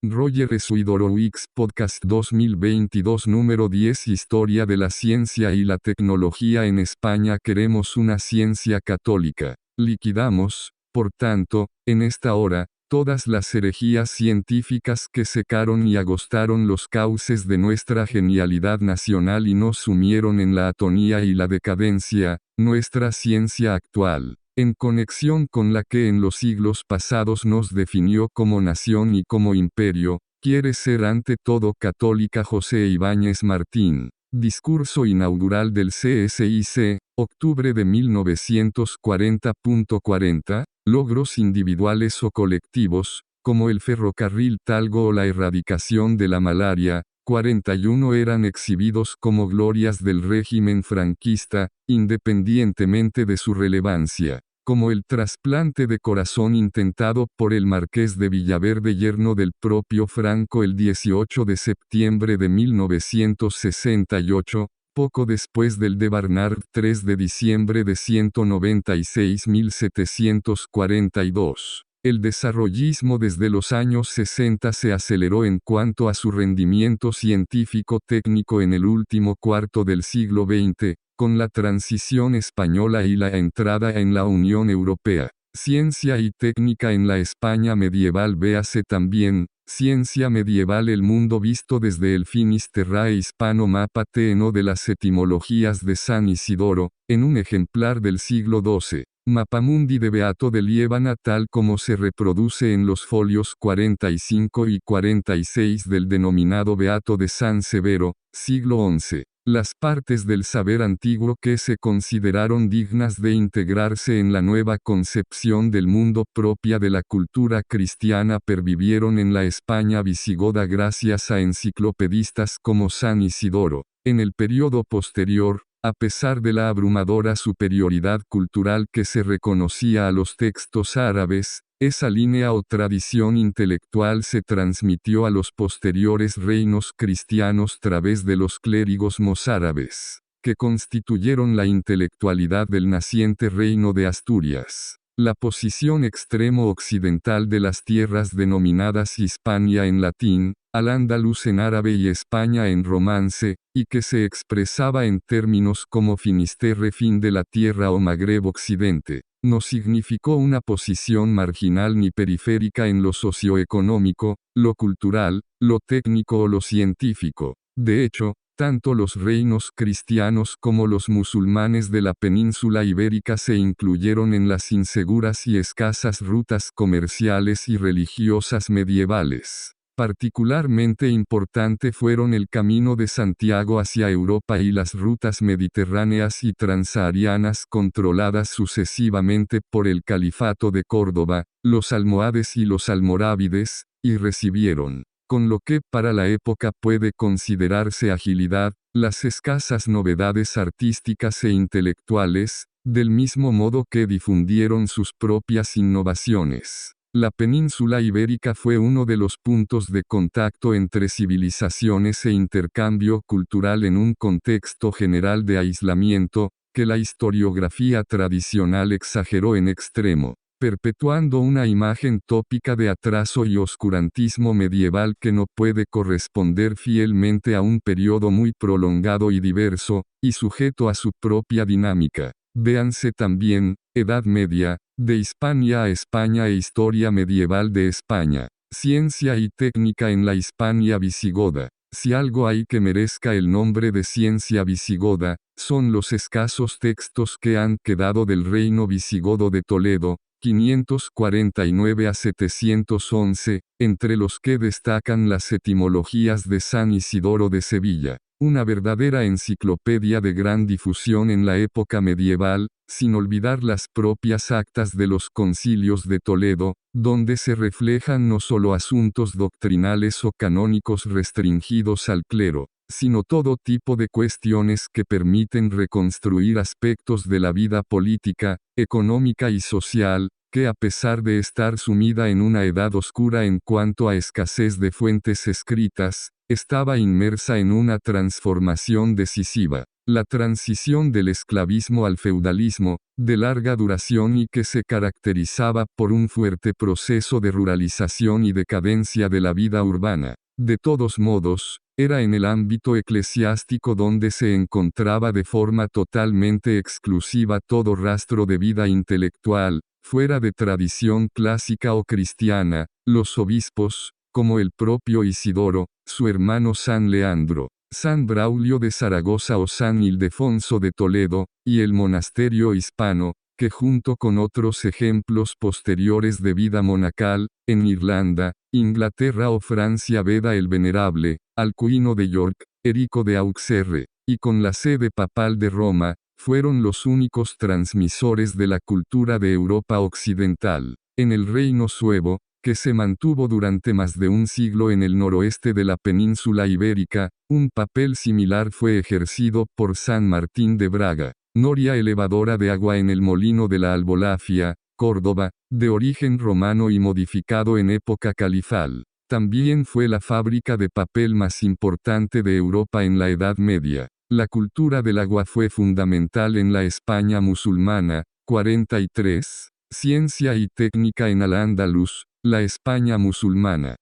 Roger Suidorowicz Podcast 2022 número 10 Historia de la ciencia y la tecnología en España. Queremos una ciencia católica. Liquidamos, por tanto, en esta hora, todas las herejías científicas que secaron y agostaron los cauces de nuestra genialidad nacional y nos sumieron en la atonía y la decadencia, nuestra ciencia actual, en conexión con la que en los siglos pasados nos definió como nación y como imperio, quiere ser ante todo católica. José Ibáñez Martín. Discurso inaugural del CSIC, octubre de 1940.40, logros individuales o colectivos, como el ferrocarril Talgo o la erradicación de la malaria, 41 eran exhibidos como glorias del régimen franquista, independientemente de su relevancia, como el trasplante de corazón intentado por el marqués de Villaverde, yerno del propio Franco, el 18 de septiembre de 1968, poco después del de Barnard, 3 de diciembre de 196.742. El desarrollismo desde los años 60 se aceleró en cuanto a su rendimiento científico-técnico en el último cuarto del siglo XX, con la transición española y la entrada en la Unión Europea. Ciencia y técnica en la España medieval. Véase también, Ciencia medieval, el mundo visto desde el Finisterrae hispano, mapa TNO de las etimologías de San Isidoro, en un ejemplar del siglo XII. Mapamundi de Beato de Liébana, tal como se reproduce en los folios 45 y 46 del denominado Beato de San Severo, siglo XI. Las partes del saber antiguo que se consideraron dignas de integrarse en la nueva concepción del mundo propia de la cultura cristiana pervivieron en la España visigoda gracias a enciclopedistas como San Isidoro. En el periodo posterior, a pesar de la abrumadora superioridad cultural que se reconocía a los textos árabes, esa línea o tradición intelectual se transmitió a los posteriores reinos cristianos a través de los clérigos mozárabes, que constituyeron la intelectualidad del naciente reino de Asturias. La posición extremo occidental de las tierras denominadas Hispania en latín, Al-Ándalus en árabe y España en romance, y que se expresaba en términos como Finisterre, fin de la tierra, o Magreb occidente, no significó una posición marginal ni periférica en lo socioeconómico, lo cultural, lo técnico o lo científico. De hecho, tanto los reinos cristianos como los musulmanes de la península ibérica se incluyeron en las inseguras y escasas rutas comerciales y religiosas medievales. Particularmente importante fueron el Camino de Santiago hacia Europa y las rutas mediterráneas y transaharianas controladas sucesivamente por el Califato de Córdoba, los almohades y los almorávides, y recibieron, con lo que para la época puede considerarse agilidad, las escasas novedades artísticas e intelectuales, del mismo modo que difundieron sus propias innovaciones. La península ibérica fue uno de los puntos de contacto entre civilizaciones e intercambio cultural en un contexto general de aislamiento, que la historiografía tradicional exageró en extremo, perpetuando una imagen tópica de atraso y oscurantismo medieval que no puede corresponder fielmente a un periodo muy prolongado y diverso, y sujeto a su propia dinámica. Véanse también, Edad Media, de Hispania a España e Historia medieval de España. Ciencia y técnica en la Hispania visigoda. Si algo hay que merezca el nombre de ciencia visigoda, son los escasos textos que han quedado del reino visigodo de Toledo, 549 a 711, entre los que destacan las etimologías de San Isidoro de Sevilla, una verdadera enciclopedia de gran difusión en la época medieval, sin olvidar las propias actas de los concilios de Toledo, donde se reflejan no solo asuntos doctrinales o canónicos restringidos al clero, sino todo tipo de cuestiones que permiten reconstruir aspectos de la vida política, económica y social, que a pesar de estar sumida en una edad oscura en cuanto a escasez de fuentes escritas, estaba inmersa en una transformación decisiva. La transición del esclavismo al feudalismo, de larga duración y que se caracterizaba por un fuerte proceso de ruralización y decadencia de la vida urbana. De todos modos, era en el ámbito eclesiástico donde se encontraba de forma totalmente exclusiva todo rastro de vida intelectual, fuera de tradición clásica o cristiana. Los obispos, como el propio Isidoro, su hermano San Leandro, San Braulio de Zaragoza o San Ildefonso de Toledo, y el monasterio hispano, que junto con otros ejemplos posteriores de vida monacal, en Irlanda, Inglaterra o Francia Beda el Venerable, Alcuino de York, Erico de Auxerre, y con la sede papal de Roma, fueron los únicos transmisores de la cultura de Europa occidental. En el reino suevo, que se mantuvo durante más de un siglo en el noroeste de la península ibérica, un papel similar fue ejercido por San Martín de Braga, noria elevadora de agua en el molino de la Albolafia, Córdoba, de origen romano y modificado en época califal. También fue la fábrica de papel más importante de Europa en la Edad Media. La cultura del agua fue fundamental en la España musulmana. 43. Ciencia y técnica en Al-Ándalus, la España musulmana.